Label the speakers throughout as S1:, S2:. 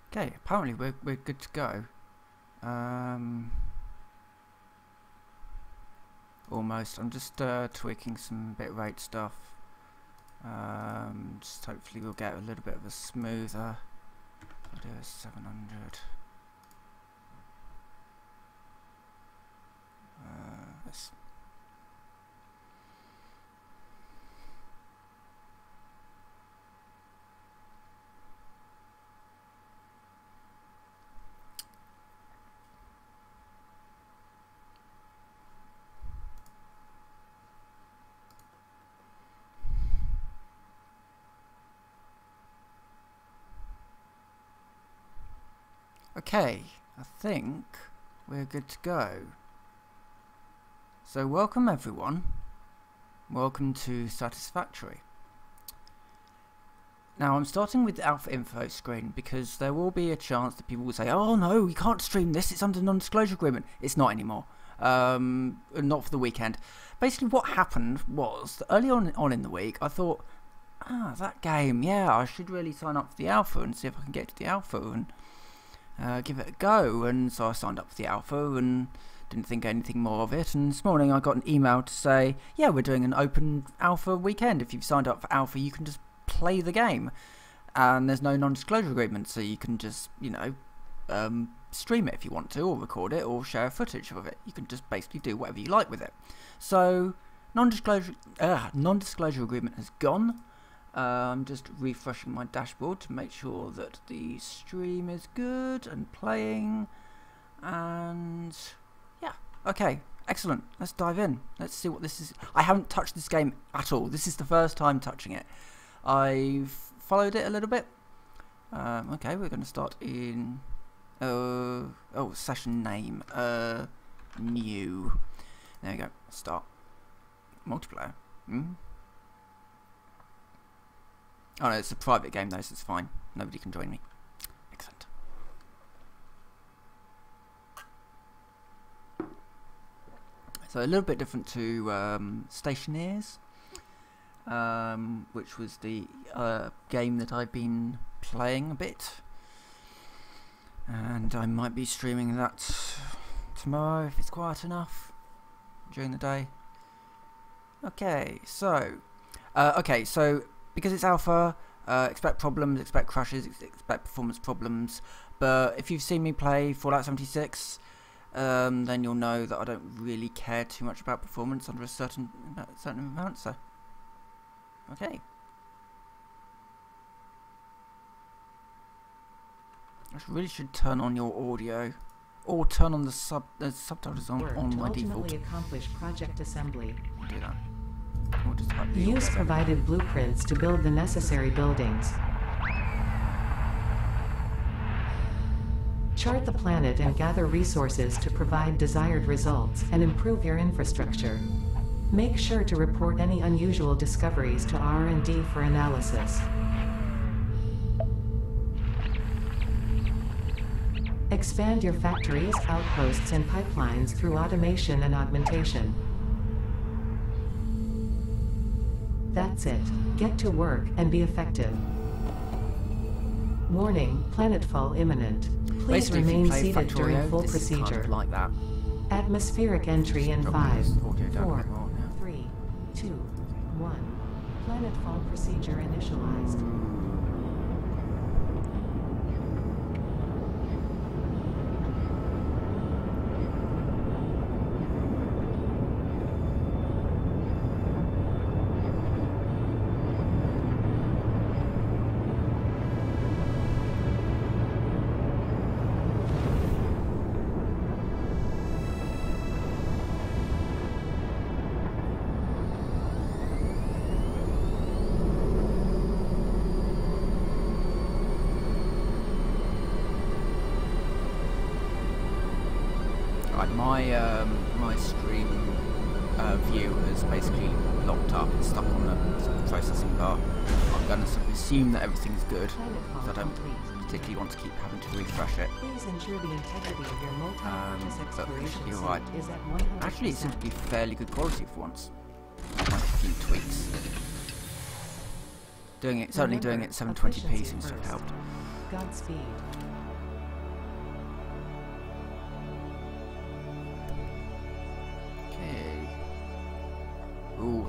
S1: Okay, apparently we're good to go. Almost. I'm just tweaking some bitrate stuff. Just hopefully we'll get a little bit of a smoother. I'll do a 700. Let's Okay, I think we're good to go. So welcome everyone. Welcome to Satisfactory. Now I'm starting with the alpha info screen because there will be a chance that people will say, oh no, you can't stream this, it's under non-disclosure agreement. It's not anymore. Not for the weekend. Basically what happened was that early on in the week I thought, that game, yeah, I should really sign up for the alpha and see if I can get to the alpha and give it a go. And so I signed up for the alpha and didn't think anything more of it, and this morning I got an email to say, yeah, we're doing an open alpha weekend. If you've signed up for alpha, you can just play the game, and there's no non-disclosure agreement, so you can just, you know, stream it if you want to, or record it, or share footage of it. You can just basically do whatever you like with it. So non-disclosure agreement has gone. I'm just refreshing my dashboard to make sure that the stream is good and playing, and yeah, okay, excellent. Let's dive in. Let's see what this is. I haven't touched this game at all. This is the first time touching it. I've followed it a little bit. Okay, we're going to start in session name, new. There we go. Start multiplayer. Oh no, it's a private game though, so it's fine. Nobody can join me. Excellent. So a little bit different to Stationeers, which was the game that I've been playing a bit, and I might be streaming that tomorrow if it's quiet enough during the day. Okay, so because it's alpha, expect problems, expect crashes, expect performance problems. But if you've seen me play Fallout 76, then you'll know that I don't really care too much about performance under a certain amount. So, okay. I really should turn on your audio, or turn on the subtitles on my default.
S2: Accomplish project assembly.
S1: I'll do that.
S2: Use provided blueprints to build the necessary buildings. Chart the planet and gather resources to provide desired results and improve your infrastructure. Make sure to report any unusual discoveries to R&D for analysis. Expand your factories, outposts, and pipelines through automation and augmentation. That's it. Get to work and be effective. Warning, planetfall imminent. Please remain seated during full procedure.
S1: Kind of like that.
S2: Atmospheric entry in 5, 4, 3, 2, 1. Planetfall procedure initialized.
S1: My stream view is basically locked up and stuck on the processing bar. I'm going to sort of assume that everything's good, because I don't particularly want to keep having to refresh it.
S2: Please ensure the integrity of your multi-purpose
S1: But it should be
S2: exploration
S1: alright.
S2: suit is at 100%.
S1: Actually, it seems to be fairly good quality for once. Like a few tweaks. Certainly doing it 720p seems to have helped.
S2: Godspeed.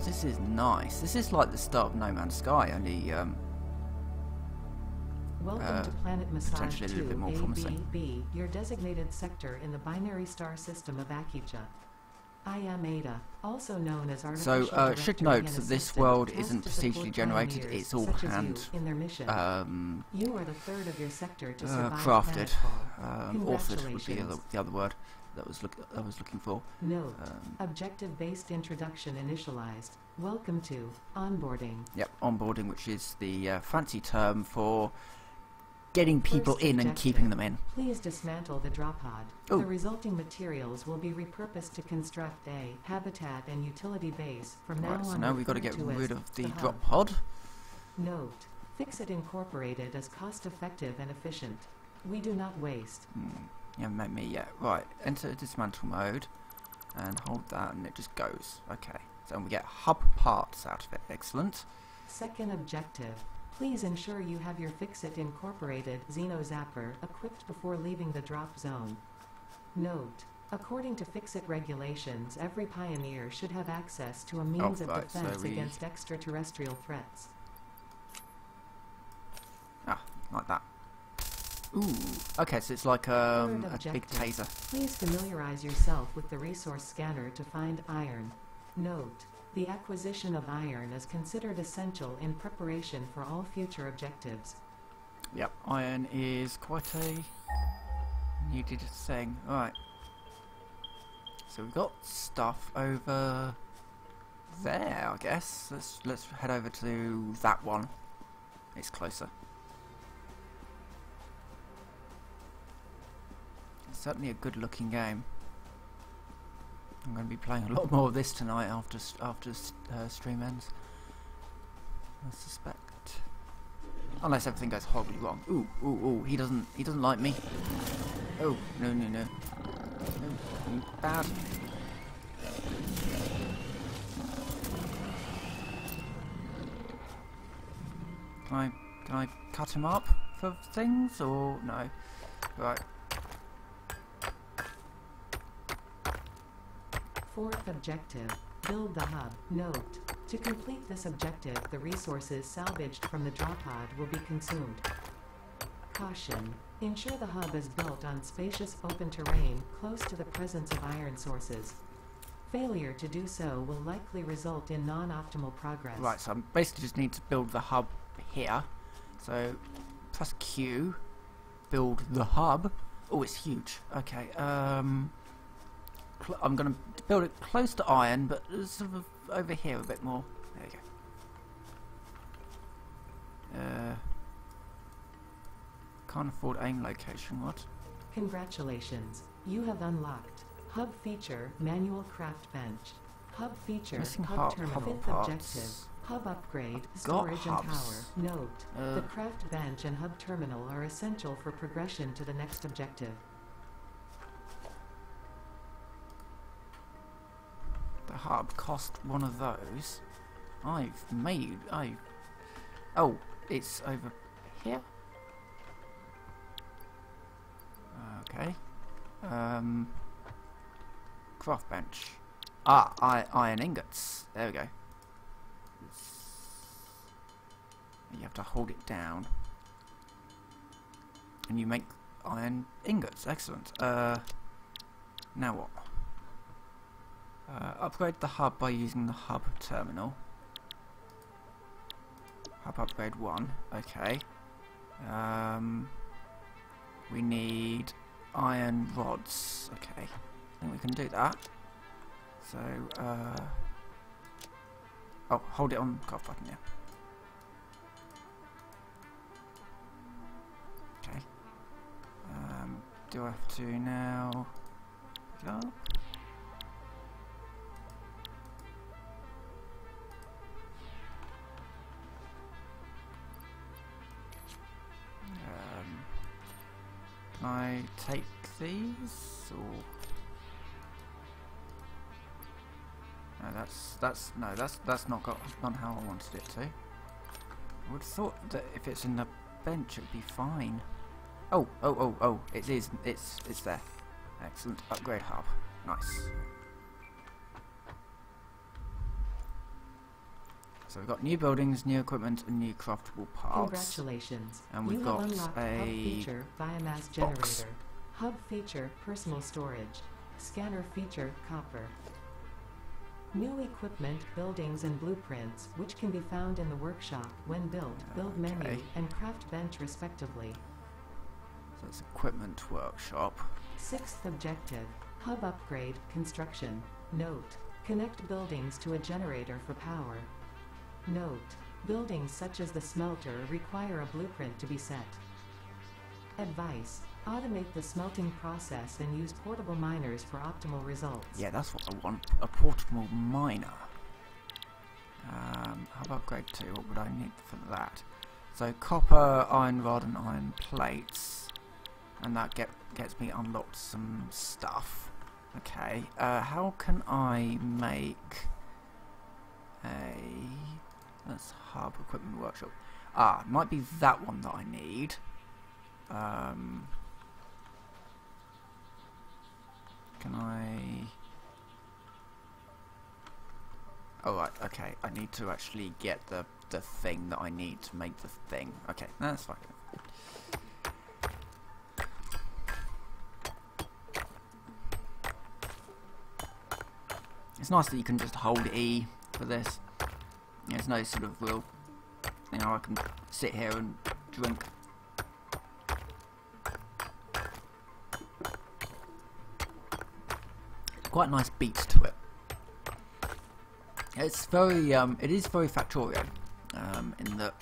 S1: this is nice. This is like the start of No Man's Sky, only
S2: Welcome to Planet Massage
S1: potentially a little bit more
S2: 2
S1: promising.
S2: ABB, your designated sector in the binary star system of Akicha. I am Ada, also known as Artificial
S1: So, should
S2: Director
S1: note
S2: and
S1: that this
S2: Assistant,
S1: world
S2: tasked
S1: isn't
S2: to
S1: procedurally
S2: support
S1: generated,
S2: pioneers
S1: it's all
S2: such as you
S1: hand
S2: in their mission. You are the third of your sector to survive
S1: crafted.
S2: planetfall.
S1: Authored would be
S2: Congratulations.
S1: the other word that I was looking for.
S2: Note, objective-based introduction initialized. Welcome to onboarding.
S1: Yep, onboarding, which is the fancy term for getting people
S2: First
S1: in and
S2: objective.
S1: keeping them in.
S2: Please dismantle the drop pod.
S1: Oh.
S2: The resulting materials will be repurposed to construct a habitat and utility base from now
S1: Right,
S2: on.
S1: so now we've got to get
S2: referred to
S1: rid
S2: as
S1: of the
S2: hub.
S1: drop pod.
S2: Note, Fix-It Incorporated is cost-effective and efficient. We do not waste.
S1: Yeah, maybe, yeah. Right, enter dismantle mode and hold that and it just goes. Okay, so we get hub parts out of it. Excellent.
S2: Second objective. Please ensure you have your Fix-It Incorporated Xeno Zapper equipped before leaving the drop zone. Note, according to Fix-It regulations, every pioneer should have access to a means of
S1: right, so
S2: defense
S1: we-
S2: against extraterrestrial threats.
S1: Ah, like that. Ooh, okay, so it's like a big
S2: objective.
S1: taser.
S2: Please familiarize yourself with the resource scanner to find iron. Note, the acquisition of iron is considered essential in preparation for all future objectives.
S1: Yep, iron is quite a needed thing. Alright. So we've got stuff over there, I guess. Let's head over to that one. It's closer. It's certainly a good looking game. I'm going to be playing a lot more of this tonight after stream ends. I suspect, unless everything goes horribly wrong. Ooh, ooh, ooh! He doesn't like me. Oh no, no, no! No, bad. Can I cut him up for things or no? Right.
S2: Fourth objective, build the hub. Note, to complete this objective, the resources salvaged from the drop pod will be consumed. Caution, ensure the hub is built on spacious open terrain close to the presence of iron sources. Failure to do so will likely result in non-optimal progress.
S1: Right, so I basically just need to build the hub here. So press Q, build the hub. Oh, it's huge. Okay. I'm going to build it close to iron, but sort of over here a bit more. There you go. Can't afford aim location, what?
S2: Congratulations, you have unlocked Hub Feature Manual Craft Bench. Hub Feature
S1: Missing
S2: Hub
S1: hub
S2: Terminal. Fifth
S1: parts.
S2: objective, Hub Upgrade, Storage and
S1: hubs.
S2: Power. Note, the Craft Bench and Hub Terminal are essential for progression to the next objective.
S1: The hub cost one of those. Oh, it's over here? Okay. Craft bench. Iron ingots. There we go. You have to hold it down. And you make iron ingots. Excellent. Now what? Upgrade the hub by using the hub terminal. Hub upgrade 1. Okay. We need iron rods. Okay. I think we can do that. So, oh, hold it on the craft button, yeah. Okay. Do I have to now pick it up? Can I take these or no, that's not how I wanted it to. I would have thought that if it's in the bench it'd be fine. Oh, it is, it's there. Excellent. Upgrade hub. Nice. So we've got new buildings, new equipment, and new craftable parts.
S2: Congratulations.
S1: And we've
S2: You
S1: got
S2: have unlocked
S1: a
S2: hub feature biomass
S1: box.
S2: generator. Hub feature personal storage. Scanner feature copper. New equipment, buildings, and blueprints, which can be found in the workshop when built, build menu, and craft bench respectively.
S1: So it's equipment workshop.
S2: Sixth objective, hub upgrade, construction. Note, connect buildings to a generator for power. Note, buildings such as the smelter require a blueprint to be set. Advice, automate the smelting process and use portable miners for optimal results.
S1: Yeah, that's what I want. A portable miner. Hub upgrade 2. What would I need for that? So copper, iron rod, and iron plates, and that gets me unlocked some stuff. Okay. How can I make a? That's hub equipment workshop. It might be that one that I need. Can I? Oh right, okay. I need to actually get the thing that I need to make the thing. Okay, that's fine. It's nice that you can just hold E for this. There's no sort of real, you know, I can sit here and drink. Quite a nice beat to it. It's very, it is very Factorio, in that,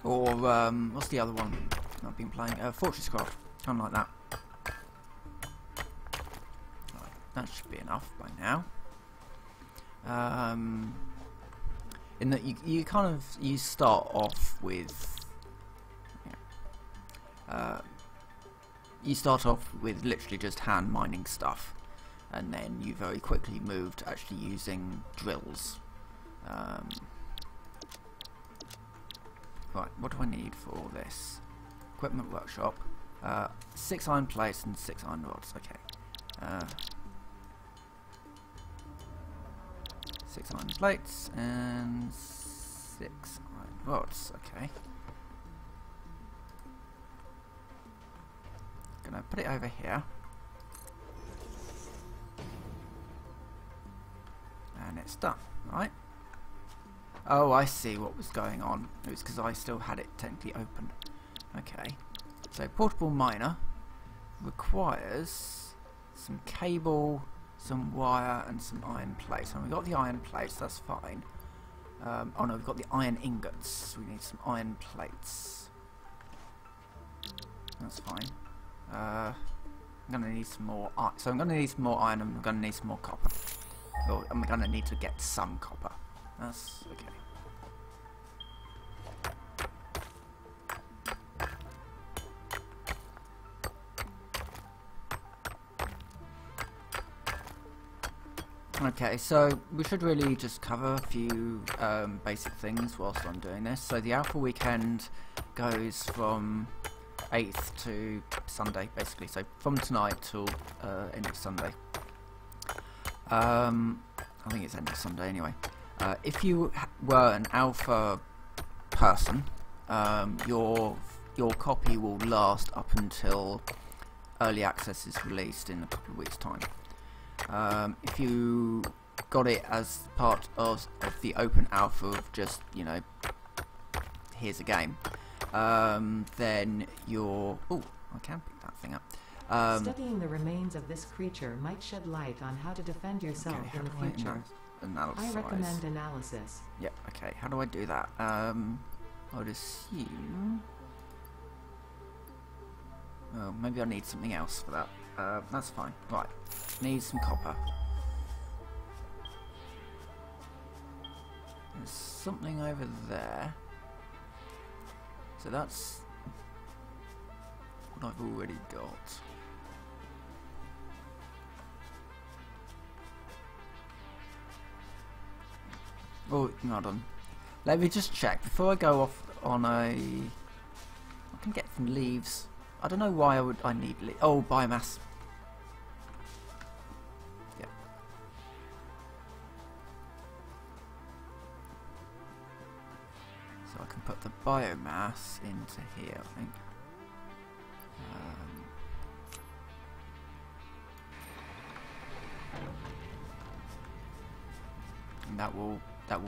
S1: or what's the other one I've been playing? Fortress Craft, kind of like that. Right, that should be enough by now. In that you start off with, you start off with literally just hand mining stuff. And then you very quickly moved to actually using drills. Right, what do I need for all this? Equipment workshop. 6 iron plates and 6 iron rods. Okay. 6 iron plates and 6 iron rods. Okay. Gonna put it over here. And it's done, right? Oh, I see what was going on. It was because I still had it technically open. Okay. So, portable miner requires some cable, some wire, and some iron plates. And we've got the iron plates, that's fine. Oh no, we've got the iron ingots. We need some iron plates. That's fine. I'm going to need some more iron. So I'm going to need some more iron and I'm going to need some more copper. Well, I'm going to need to get some copper. That's okay. Okay, so we should really just cover a few basic things whilst I'm doing this. So the Alpha Weekend goes from 8th to Sunday, basically. So from tonight till end of Sunday. I think it's end of Sunday anyway. If you were an alpha person, your copy will last up until early access is released in a couple of weeks' time. If you got it as part of the open alpha of just, you know, here's a game, then you're... Oh, I can pick that thing up.
S2: Studying the remains of this creature might shed light on how to defend yourself
S1: Okay,
S2: in the future. I recommend analysis.
S1: Yep, okay, how do I do that? I would assume... Oh, maybe I need something else for that. That's fine. Right, need some copper. There's something over there. So that's what I've already got. Oh, hold on. Let me just check before I go off on a... I can get some leaves. I don't know why I need leaves. Oh, biomass. Yeah. biomass into here, I think. And that will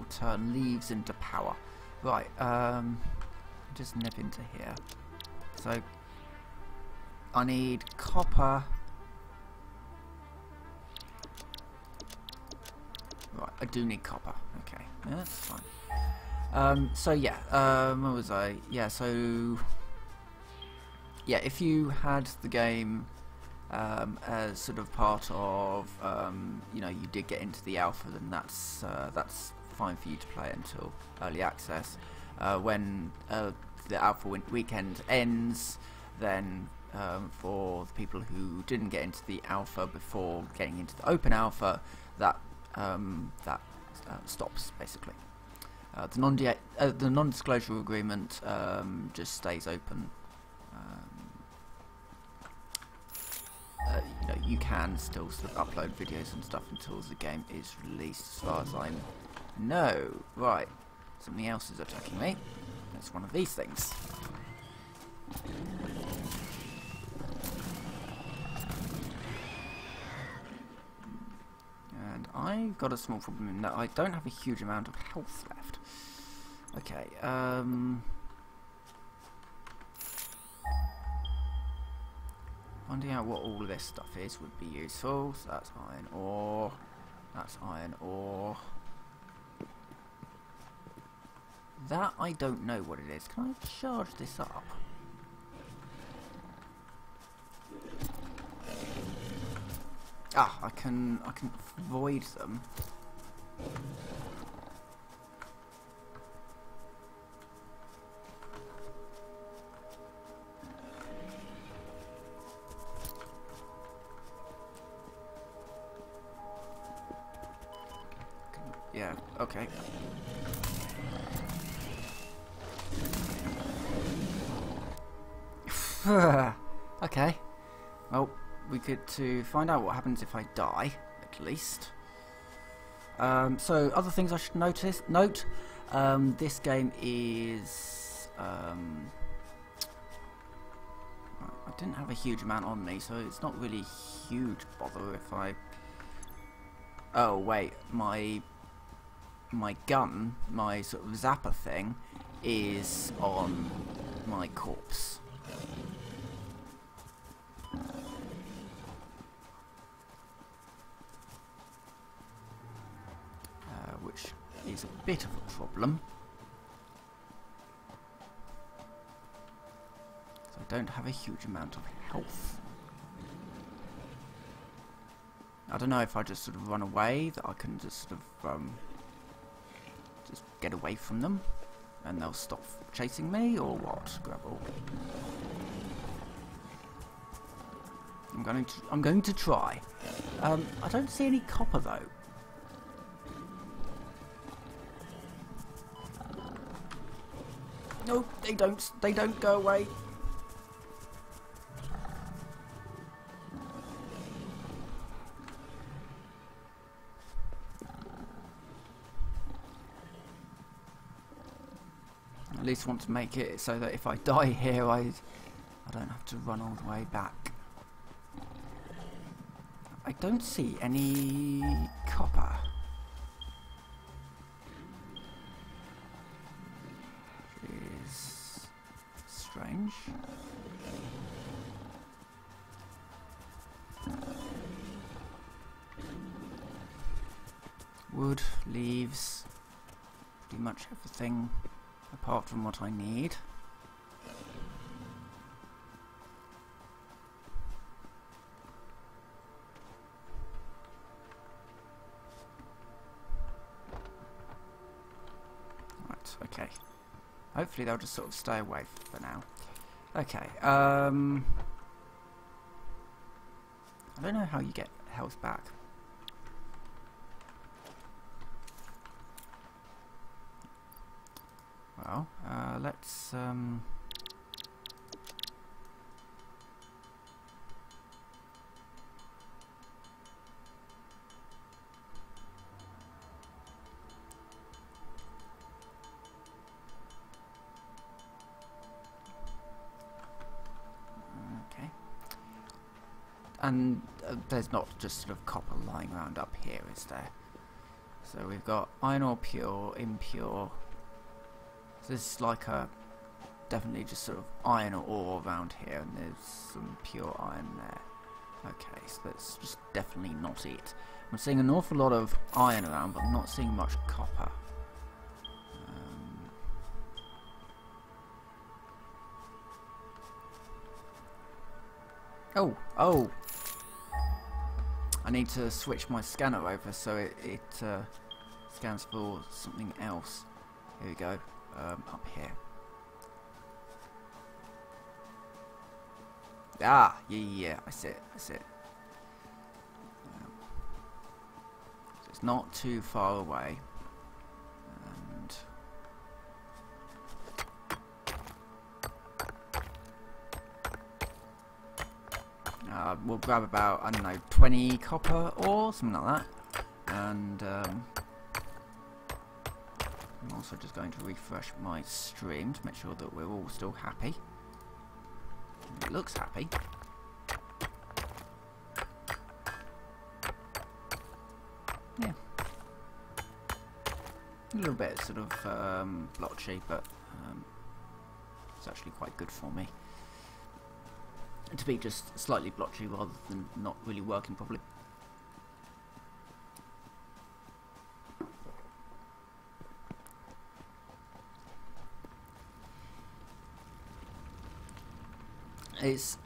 S1: turn leaves into power. Right, just nip into here. So I need copper. Right, I do need copper. Okay, yeah, that's fine. So yeah, where was I? Yeah, so yeah, if you had the game as sort of part of, you know, you did get into the alpha, then that's fine for you to play until early access. When the alpha weekend ends, then for the people who didn't get into the alpha before getting into the open alpha, that stops basically. The non-disclosure agreement just stays open. You know, you can still sort of upload videos and stuff until the game is released, as far as I know. Right, something else is attacking me. It's one of these things. And I've got a small problem in that I don't have a huge amount of health left. Okay, finding out what all of this stuff is would be useful. So that's iron ore. That's iron ore. That I don't know what it is. Can I charge this up? Ah, I can void them. Yeah, okay. Okay. Well, we get to find out what happens if I die, at least. So, other things I should note, this game is... I didn't have a huge amount on me, so it's not really huge bother if I... Oh, wait, my gun, my sort of zapper thing, is on my corpse. Which is a bit of a problem. So I don't have a huge amount of health. I don't know if I just sort of run away, that I can just sort of just get away from them and they'll stop chasing me, or what? Grabble. I'm going to try. I don't see any copper though. No, they don't go away. At least want to make it so that if I die here, I don't have to run all the way back. I don't see any copper. Is strange. Wood, leaves, pretty much everything apart from what I need. Right, okay. Hopefully they'll just sort of stay away for now. Okay, I don't know how you get health back. Well, let's and there's not just sort of copper lying around up here, is there? So we've got iron ore pure, impure. So this is like a definitely just sort of iron ore around here, and there's some pure iron there. Okay, so that's just definitely not it. I'm seeing an awful lot of iron around, but I'm not seeing much copper. Oh! I need to switch my scanner over so it scans for something else. Here we go, up here. Ah, yeah, I see it. So it's not too far away. And we'll grab about, I don't know, 20 copper ore, something like that. And I'm also just going to refresh my stream to make sure that we're all still happy. It looks happy. Yeah. A little bit sort of blotchy, but it's actually quite good for me. To be just slightly blotchy rather than not really working properly. It's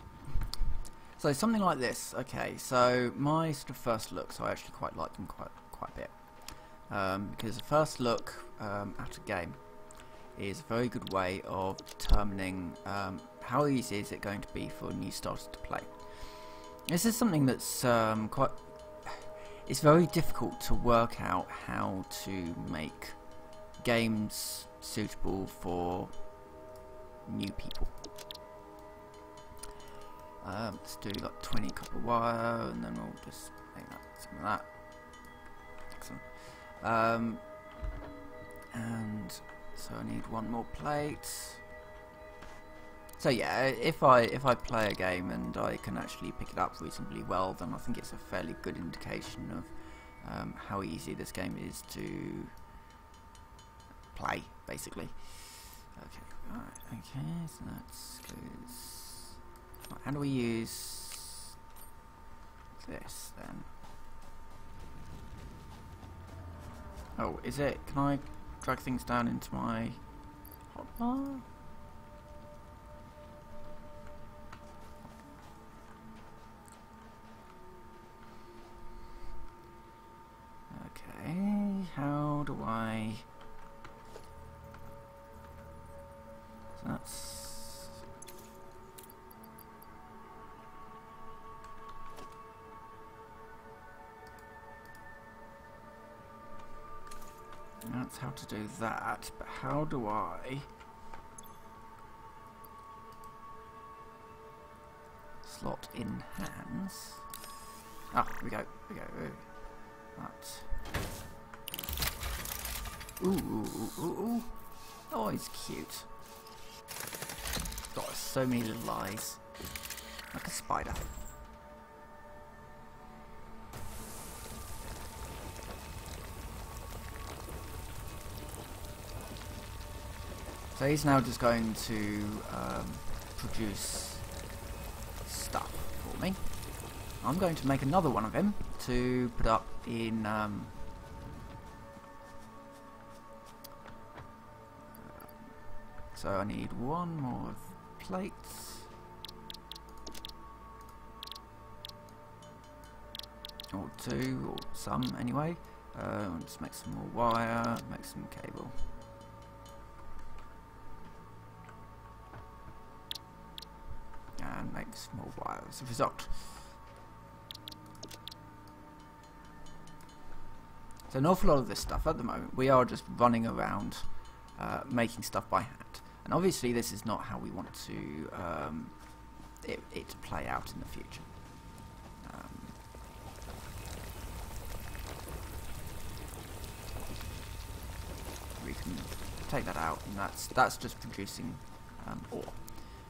S1: so something like this. Okay, so my sort of first look, so I actually quite like them quite a bit, because the first look at a game is a very good way of determining how easy is it going to be for new starters to play. This is something that's it's very difficult to work out how to make games suitable for new people. Let's do like 20 copper wire, and then we'll just make that some of that. Excellent. And so I need one more plate. So yeah, if I play a game and I can actually pick it up reasonably well, then I think it's a fairly good indication of how easy this game is to play, basically. Okay, right, okay, so that's goes. How do we use this then? Oh, is it? Can I drag things down into my hotbar? Okay, how do I? So that's. That's how to do that, but how do I slot in hands? Ah, here we go, That. Ooh. Oh, he's cute. Got so many little eyes. Like a spider. So he's now just going to produce stuff for me. I'm going to make another one of him to put up in so I need one more of plates, or two, or some anyway. I'll just make some more wire, make some cable. And make some more wire as a result. So an awful lot of this stuff at the moment, we are just running around making stuff by hand. And obviously this is not how we want to it to play out in the future. We can take that out, and that's just producing ore.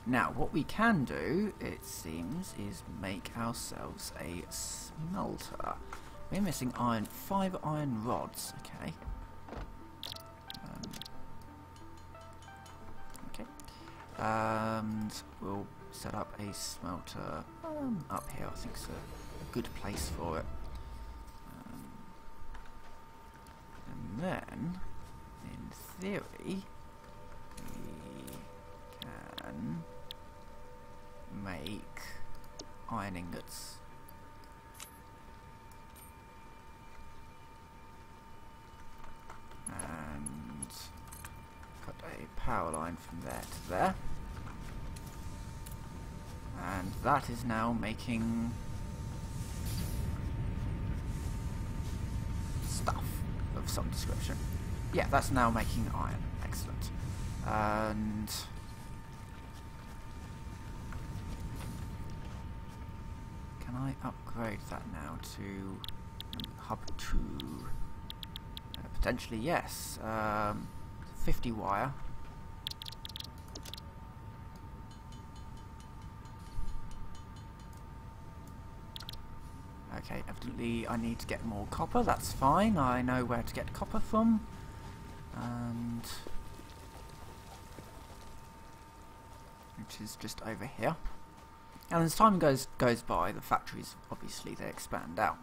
S1: Now, what we can do, it seems, is make ourselves a smelter. We're missing 5 iron rods. Okay. Okay. And we'll set up a smelter up here. I think it's a good place for it. And then, in theory, we can make iron ingots. And cut a power line from there to there. And that is now making stuff of some description. Yeah, that's now making iron. Excellent. And can I upgrade that now to hub 2? Potentially, yes. 50 wire. Okay, evidently I need to get more copper. That's fine. I know where to get copper from. And which is just over here. And as time goes by, the factories obviously they expand out.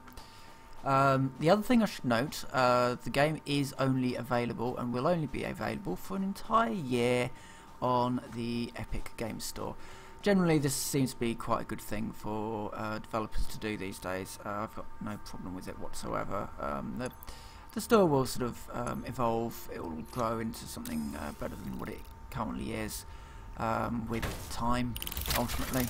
S1: The other thing I should note, the game is only available and will only be available for an entire year on the Epic Games Store. Generally, this seems to be quite a good thing for developers to do these days. I've got no problem with it whatsoever. The store will sort of evolve. It will grow into something better than what it currently is with time, ultimately.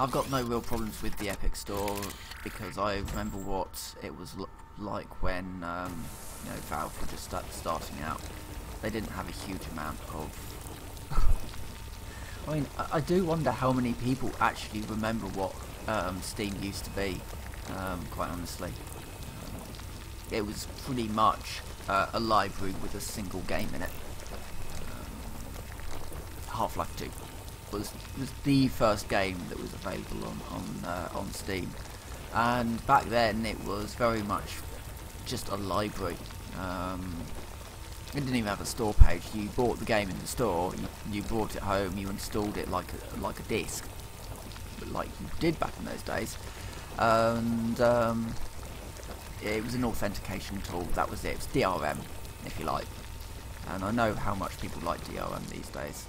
S1: I've got no real problems with the Epic Store because I remember what it was like when you know, Valve were just starting out. They didn't have a huge amount of. I mean, I do wonder how many people actually remember what Steam used to be. Quite honestly, it was pretty much a library with a single game in it. Half-Life 2 was the first game that was available on Steam, and back then it was very much just a library. It didn't even have a store page. You bought the game in the store, you brought it home, you installed it like a disc, like you did back in those days, and it was an authentication tool. That was it. It was DRM, if you like, and I know how much people like DRM these days.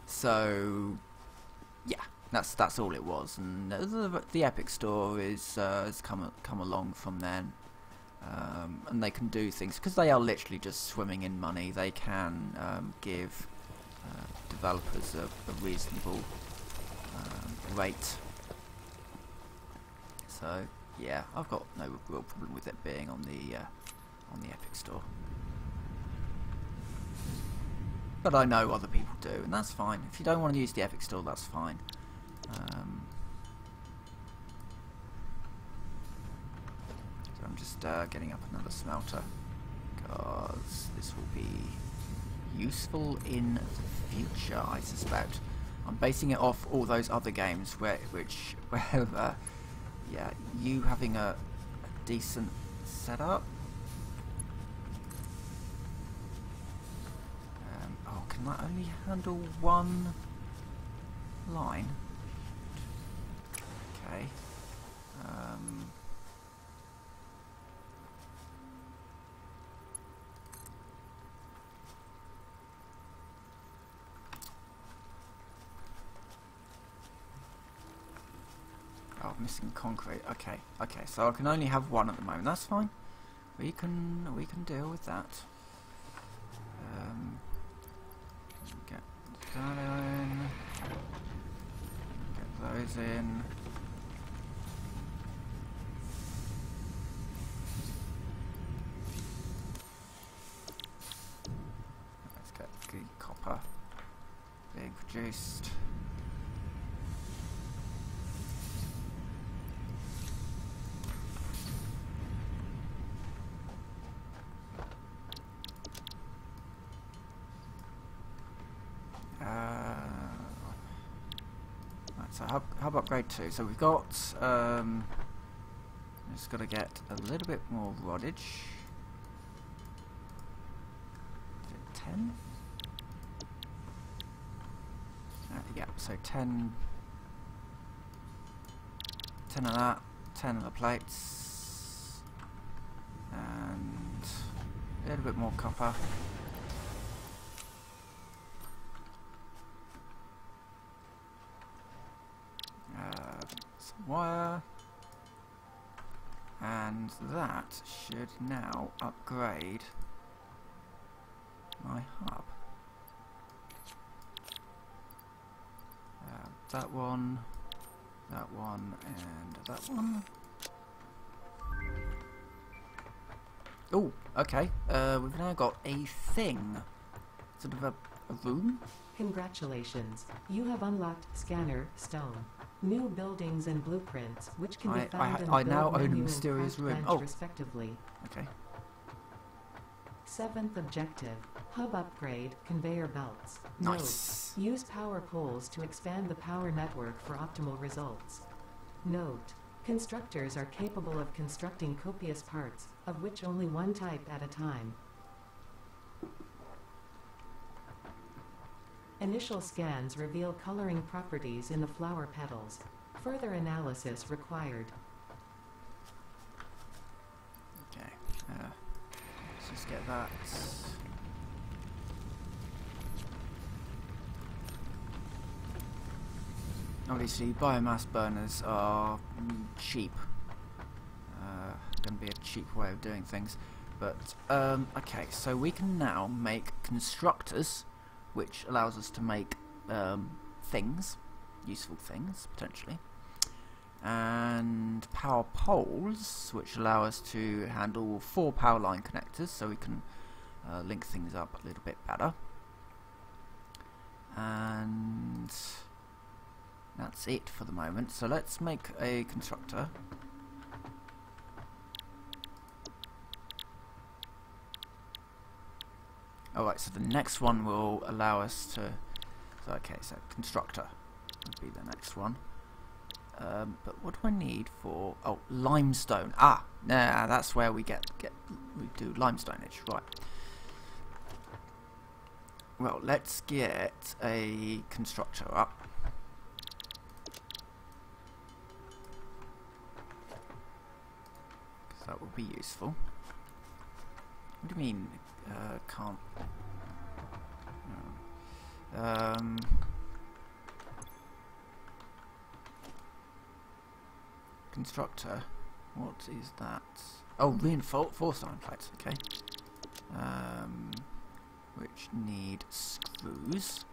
S1: So yeah, that's all it was, and the Epic Store has come along from then, and they can do things because they are literally just swimming in money. They can give developers a reasonable rate. So yeah, I've got no real problem with it being on the Epic Store. But I know other people do, and that's fine. If you don't want to use the Epic Store, that's fine. So I'm just getting up another smelter, because this will be useful in the future, I suspect. I'm basing it off all those other games where yeah, you having a decent setup. Can that only handle one line? Okay. Oh, missing concrete. Okay, okay. So I can only have one at the moment. That's fine. We can deal with that. Get that in. Get those in. Let's get the copper being produced. Right, so hub upgrade 2. So we've got just got to get a little bit more roddage. Is it 10? Yeah, so 10 of that, 10 of the plates, and a little bit more copper. Some wire, and that should now upgrade my hub. That one, and that one. Oh, okay. We've now got a thing, sort of a room.
S2: Congratulations, you have unlocked Scanner Stone. New buildings and blueprints, which can be found in the
S1: I now
S2: build
S1: own a
S2: menu and
S1: mysterious
S2: craft
S1: room.
S2: bench
S1: Oh,
S2: respectively.
S1: okay.
S2: 7th objective, hub upgrade, conveyor belts.
S1: Nice.
S2: Note, use power poles to expand the power network for optimal results. Note, constructors are capable of constructing copious parts, of which only one type at a time. Initial scans reveal coloring properties in the flower petals. Further analysis required.
S1: Okay. Let's just get that. Obviously, biomass burners are cheap. Going to be a cheap way of doing things. But okay, so we can now make constructors, which allows us to make things, useful things potentially, and power poles, which allow us to handle 4 power line connectors, so we can link things up a little bit better. And that's it for the moment. So let's make a constructor. Alright, so the next one will allow us to... So, okay, so constructor would be the next one. But what do I need for... Oh, limestone. Ah, nah, that's where we we do limestoneage, right. Well, let's get a constructor up. Because that will be useful. What do you mean, can't... constructor, what is that? Oh, reinforced iron plates, okay. Which need screws.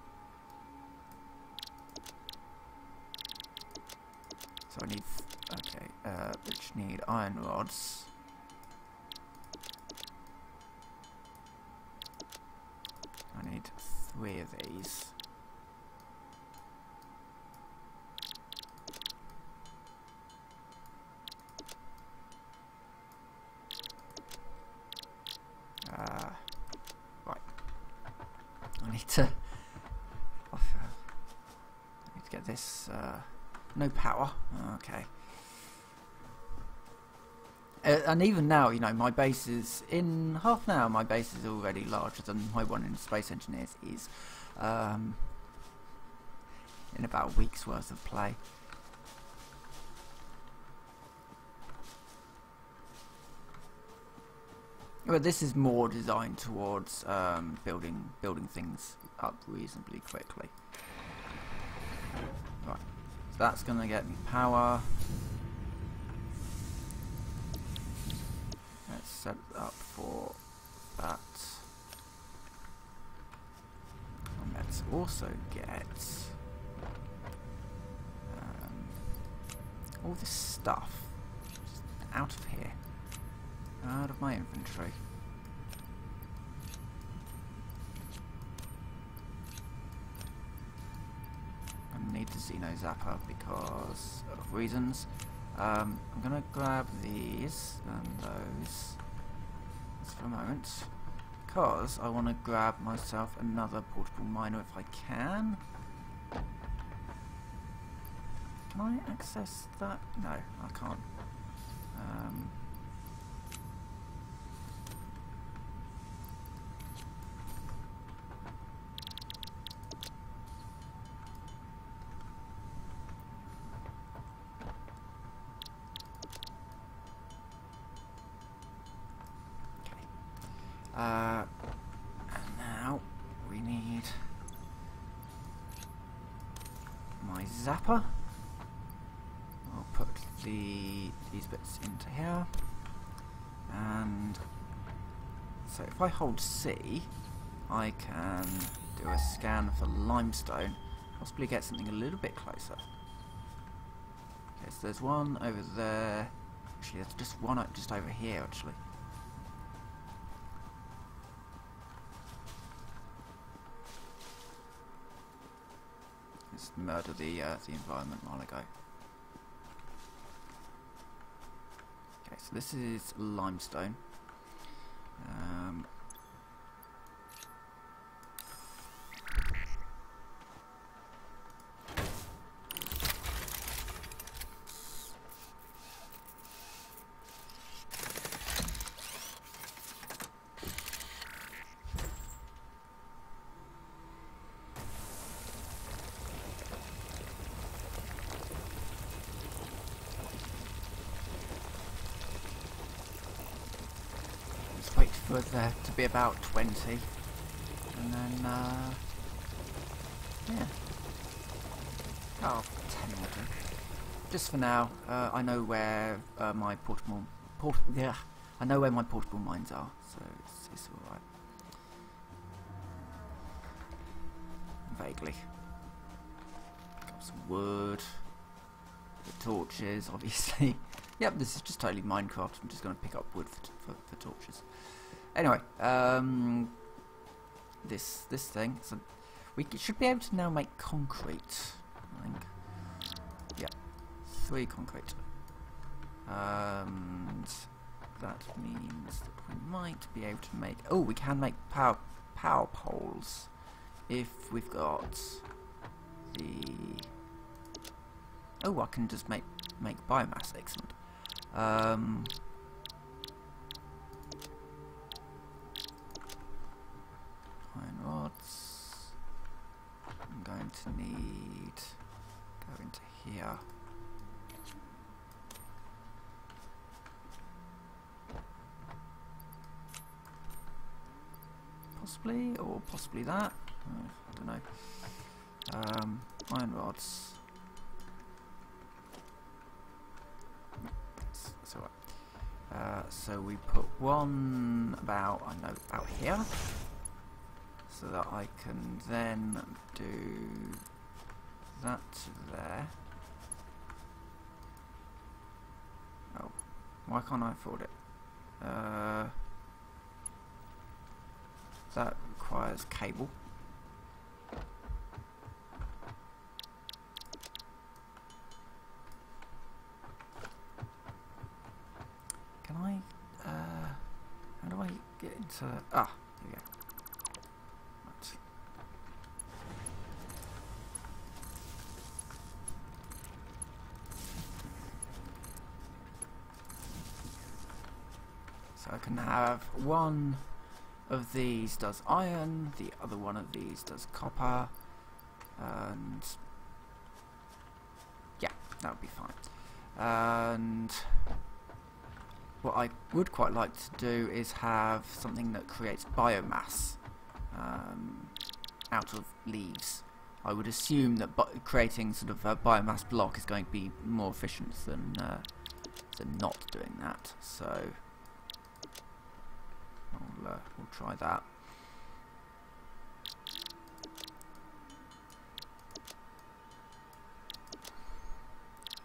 S1: So I need, okay, which need iron rods. I need 3 of these. Right. I need to get this. No power. Okay. And even now, you know, my base is in half an hour. My base is already larger than my one in Space Engineers is. In about a week's worth of play. But this is more designed towards building things up reasonably quickly. Right, so that's going to get me power. Let's set it up for that. And let's also get all this stuff just out of here. Out of my inventory. I need the Xeno Zapper because of reasons. I'm gonna grab these and those just for a moment because I want to grab myself another portable miner if I can. Can I access that? No, I can't. And now we need my zapper. I'll put these bits into here, and so if I hold C, I can do a scan for limestone, possibly get something a little bit closer. Okay, so there's one over there. Actually, there's just one just over here, actually. Let's murder the environment while I go. Okay, so this is limestone. Wait for there to be about 20, and then yeah, oh, 10 will do. Just for now, I know where my portable mines are, so it's all right. Vaguely. Got some wood, the torches, obviously. Yep, this is just totally Minecraft. I'm just going to pick up wood for torches. Anyway, this thing. So we should be able to now make concrete. I think. Yeah, 3 concrete. And that means that we might be able to make. Oh, we can make power poles if we've got the. Oh, I can just make biomass. Excellent. Iron rods. I'm going to need go into here. Possibly, or possibly that. I don't know. Iron rods. That's alright. So we put one about here, so that I can then do that there. Oh, why can't I afford it? That requires cable. Can I, how do I get into, here we go. Right. So I can have one of these does iron, the other one of these does copper, and yeah, that would be fine. And what I would quite like to do is have something that creates biomass out of leaves. I would assume that creating sort of a biomass block is going to be more efficient than not doing that. So we'll try that.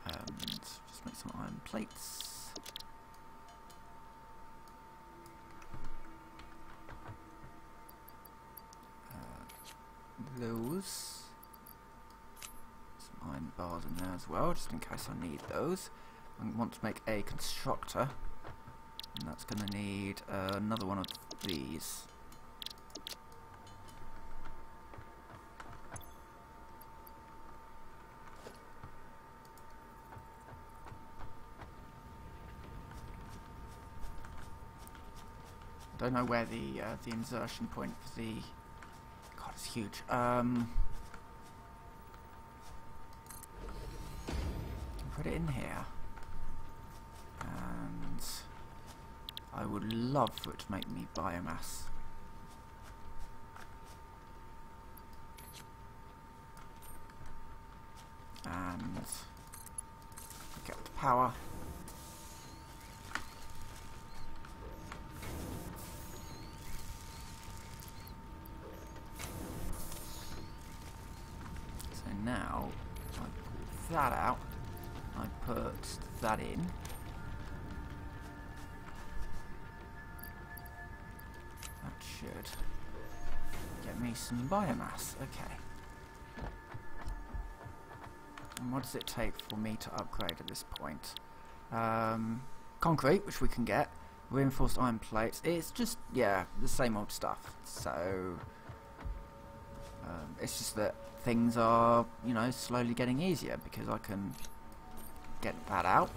S1: And just make some iron plates. Those. Some iron bars in there as well, just in case I need those. I want to make a constructor, and that's going to need another one of these. Don't know where the insertion point for the... God, it's huge. Put it in here. And I would love for it to make me biomass. And get the power. So now I pull that out. I put that in. That should get me some biomass. Okay. And what does it take for me to upgrade at this point? Concrete, which we can get. Reinforced iron plates. It's just, yeah, the same old stuff. So, it's just that things are, you know, slowly getting easier because I can get that out.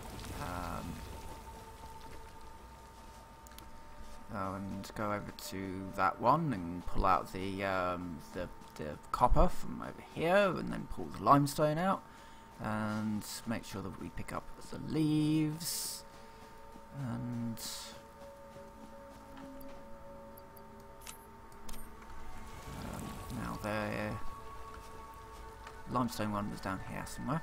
S1: And go over to that one and pull out the copper from over here, and then pull the limestone out, and make sure that we pick up the leaves. And now the limestone one was down here somewhere.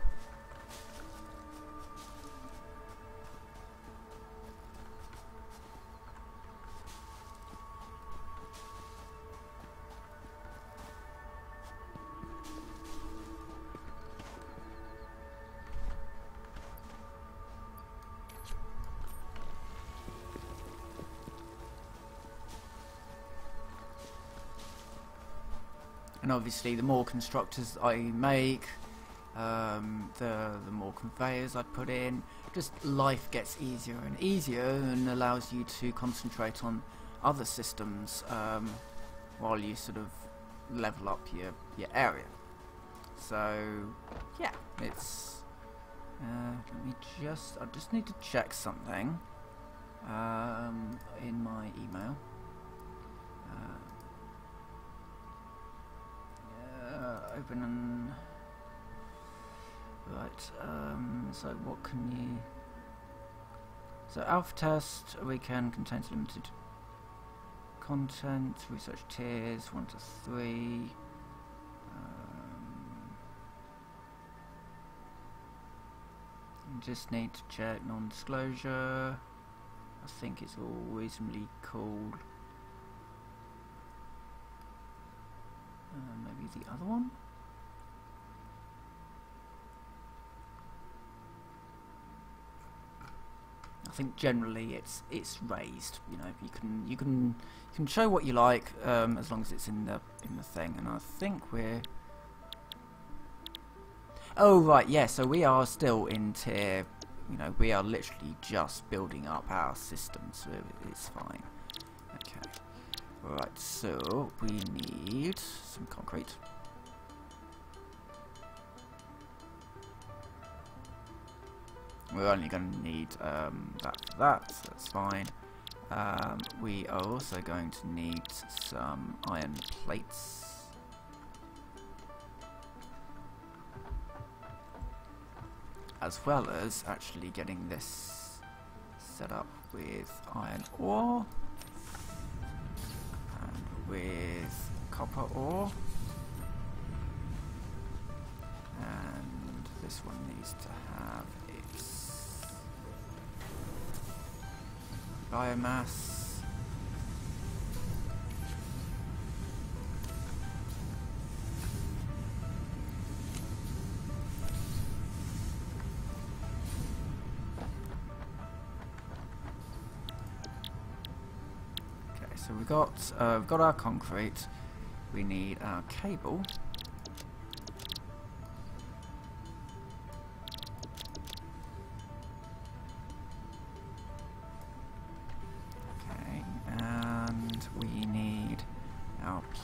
S1: And obviously the more constructors I make, the more conveyors I put in, just life gets easier and easier and allows you to concentrate on other systems while you sort of level up your area. So yeah, it's I just need to check something in my email. Open and right. So what can you? So alpha test, we can contains limited content. Research tiers 1 to 3. Just need to check non-disclosure. I think it's all reasonably cool. Maybe the other one. I think generally it's raised. You know, you can show what you like as long as it's in the thing. And I think we're. Oh right, yeah. So we are still in tier. You know, we are literally just building up our system, so it's fine. Okay. Right. So we need some concrete. We're only going to need that for that, so that's fine. We are also going to need some iron plates. As well as actually getting this set up with iron ore and with copper ore. And this one needs to have its biomass. Okay, so we've got our concrete. We need our cable.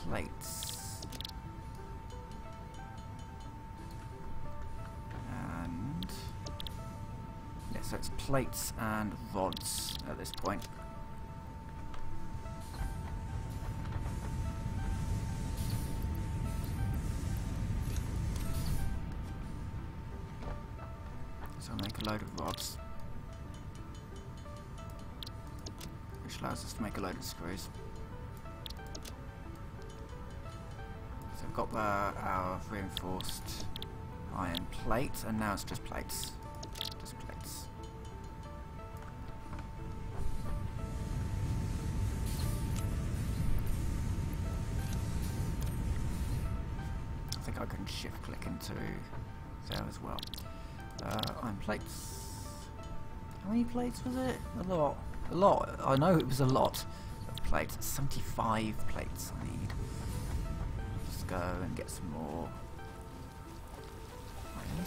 S1: Plates. And yeah, so it's plates and rods at this point. So I'll make a load of rods, which allows us to make a load of screws. So I've got our reinforced iron plate, and now it's just plates. Just plates. I think I can shift click into there as well. Iron plates. How many plates was it? A lot. A lot. I know it was a lot of plates. 75 plates I need. Just go and get some more. Iron.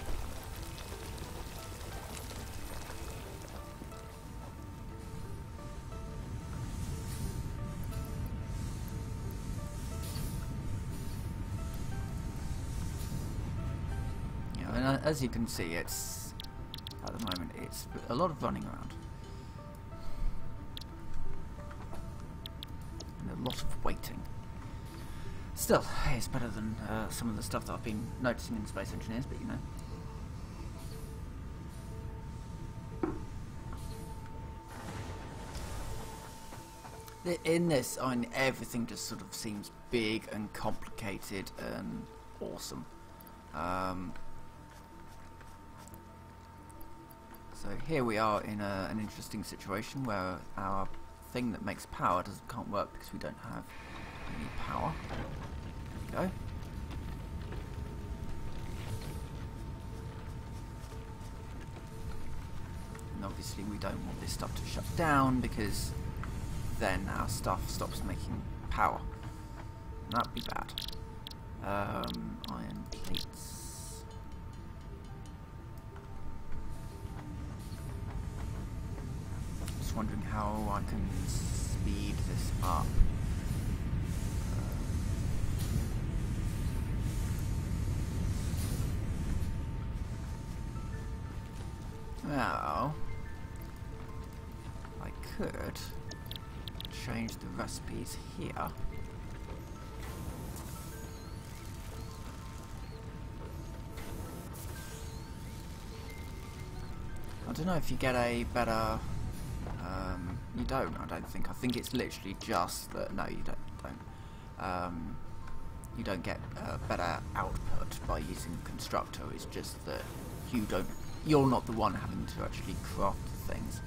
S1: Yeah, and as you can see, it's at the moment it's a lot of running around. A lot of waiting. Still, it's better than some of the stuff that I've been noticing in Space Engineers, but you know. In this, I mean, everything just sort of seems big and complicated and awesome. So here we are in an interesting situation where our thing that makes power can't work because we don't have any power. There we go. And obviously we don't want this stuff to shut down because then our stuff stops making power. And that'd be bad. Iron plates. Wondering how I can speed this up. Now, I could change the recipes here. I don't know if you get a better. You don't, I don't think. I think it's literally just that. No, you don't. You don't get better output by using the constructor. It's just that you're not the one having to actually craft things.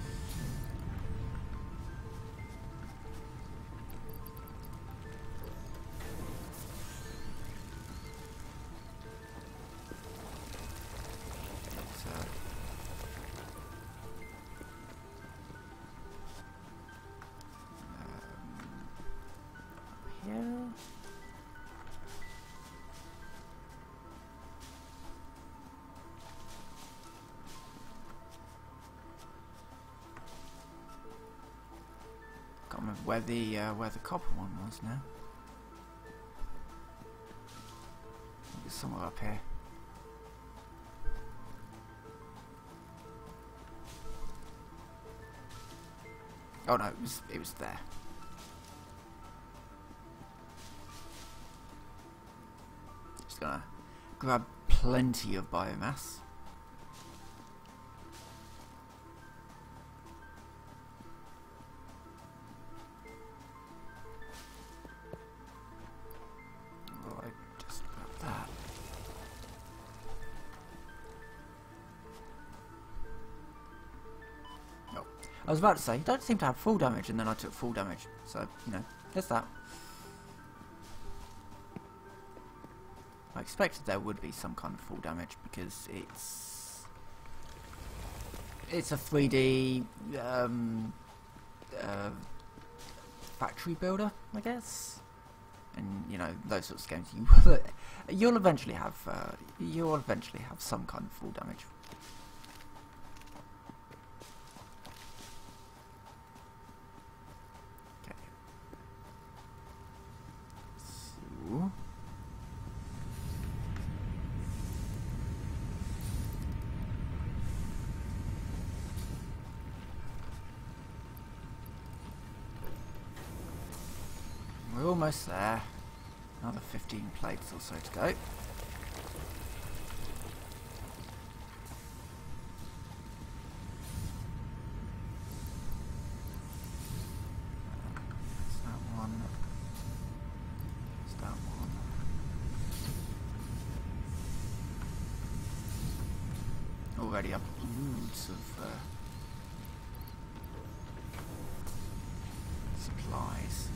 S1: Can't remember where the copper one was now. It's somewhere up here. Oh no, it was there. Just gonna grab plenty of biomass. I was about to say, you don't seem to have full damage, and then I took full damage. So, you know, there's that. I expected there would be some kind of full damage, because it's a 3D factory builder, I guess. And, you know, those sorts of games, you'll eventually have some kind of full damage. We're almost there. Another 15 plates or so to go. already have loads of supplies.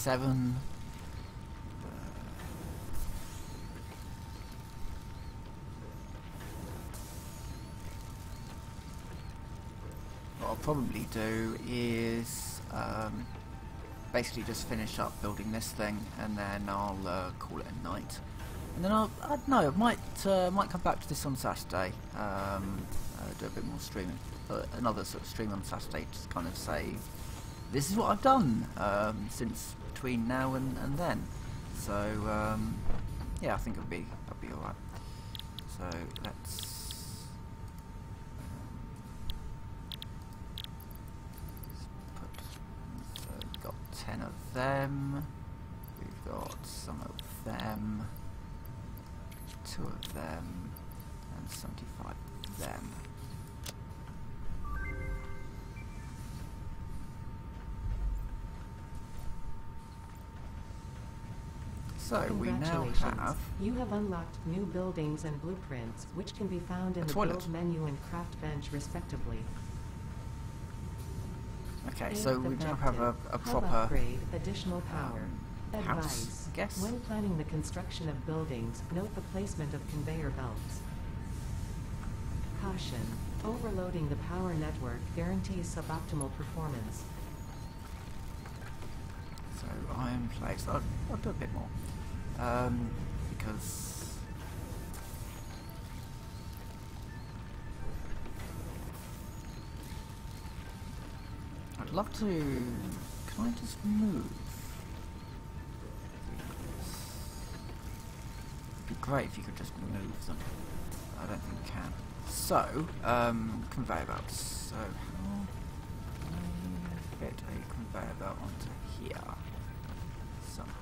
S1: $67. What I'll probably do is basically just finish up building this thing, and then I'll call it a night. And then I don't know, I might come back to this on Saturday, do a bit more streaming, another sort of stream on Saturday, just kind of say, this is what I've done since between now and then. So yeah, I think that'll be alright. So let's put, so we've got 10 of them, we've got some of them, 2 of them, and 75 of them. So we now have...
S2: You have unlocked new buildings and blueprints, which can be found in the
S1: toilet.
S2: build menu and craft bench, respectively.
S1: Okay,
S2: Aid
S1: so we now have a
S2: Hub
S1: proper
S2: upgrade, additional power.
S1: house,
S2: Advice:
S1: I guess.
S2: when planning the construction of buildings, note the placement of conveyor belts. Caution: overloading the power network guarantees suboptimal performance.
S1: So iron plates, I'll do a bit more. Because I'd love to... Can I just move? It'd be great if you could just move them. I don't think you can. So, conveyor belts. So how can I fit a conveyor belt onto here? Somehow.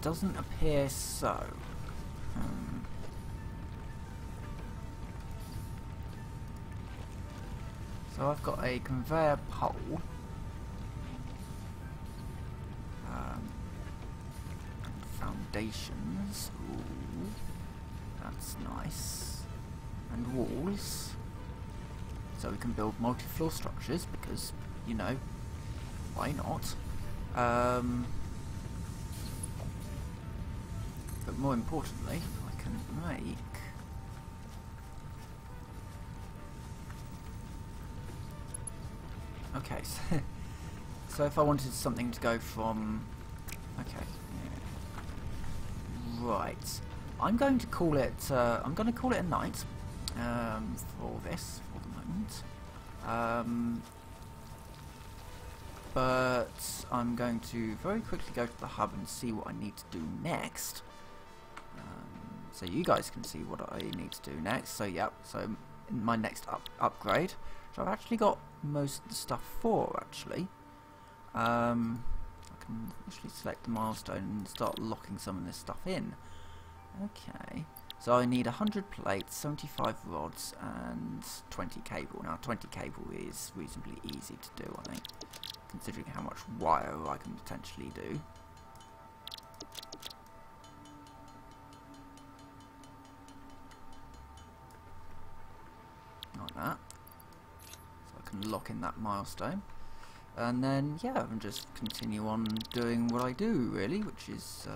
S1: Doesn't appear so. So I've got a conveyor pole. And foundations. Ooh, that's nice. And walls. So we can build multi-floor structures because, you know, why not? But more importantly, I can make okay, so if I wanted something to go from okay, yeah. Right, I'm going to call it a night for this for the moment. But I'm going to very quickly go to the hub and see what I need to do next. So you guys can see what I need to do next. So yep, so in my next upgrade, which I've actually got most of the stuff for actually. I can actually select the milestone and start locking some of this stuff in. Okay, so I need 100 plates, 75 rods, and 20 cable. Now 20 cable is reasonably easy to do, I think, considering how much wire I can potentially do. Like that. So I can lock in that milestone. And then, yeah, and just continue on doing what I do, really, which is,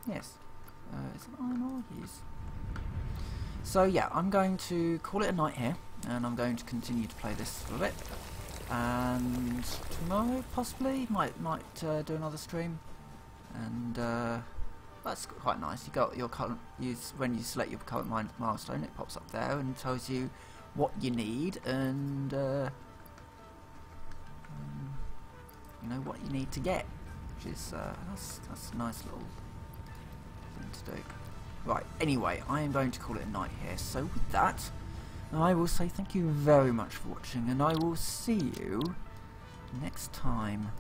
S1: yes. Is it iron ore? Yes. So, yeah, I'm going to call it a night here, and I'm going to continue to play this for a bit. And tomorrow, possibly, might do another stream. And, that's quite nice. You got your current, when you select your current milestone, it pops up there and tells you what you need and you know what you need to get, which is that's a nice little thing to do. Right. Anyway, I am going to call it a night here. So with that, I will say thank you very much for watching, and I will see you next time.